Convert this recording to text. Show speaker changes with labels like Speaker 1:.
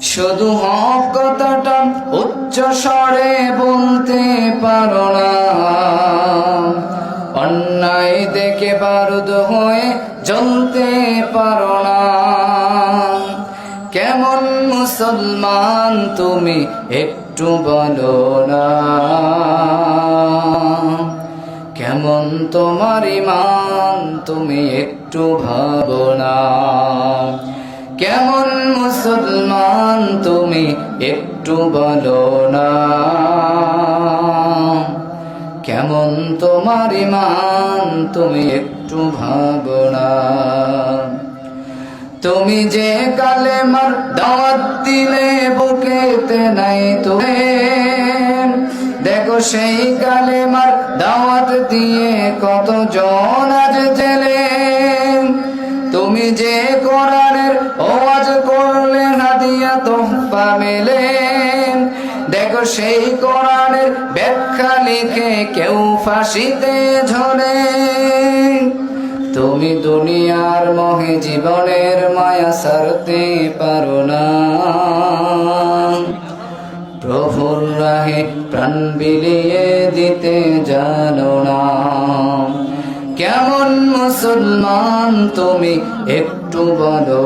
Speaker 1: শুধু হক কথাটা উচ্চ স্বরে বলতে পারো না, অন্যায় দেখে বারুদ হয়ে জ্বলতে পারো না। কেমন মুসলমান তুমি একটু বলো না, কেমন তোমার ঈমান তুমি একটু ভাবো না। কেমন মুসলমান তুমি একটু বলো না, কেমন তোমার ঈমান তুমি একটু ভাবো না। তুমি যে কালেমার দাওয়াত দিলে বুকেতে নাই তোলে, দেখো সেই কালেমার দাওয়াত দিয়ে কত জন আজ জেলে। তুমি যে কোরআনের ওয়াজ করলে হাদিয়া তোহফা মেলে, দেখো সেই কোরআনের ব্যাখ্যা লিখে কেউ ফাঁসিতে ঝরে। তুমি দুনিয়ার মোহে জীবনের মায়া ছাড়তে পারো না, প্রভুর রাহে প্রাণ বিলিয়ে দিতে জানো না। কেমন মুসলমান তুমি একটু বলো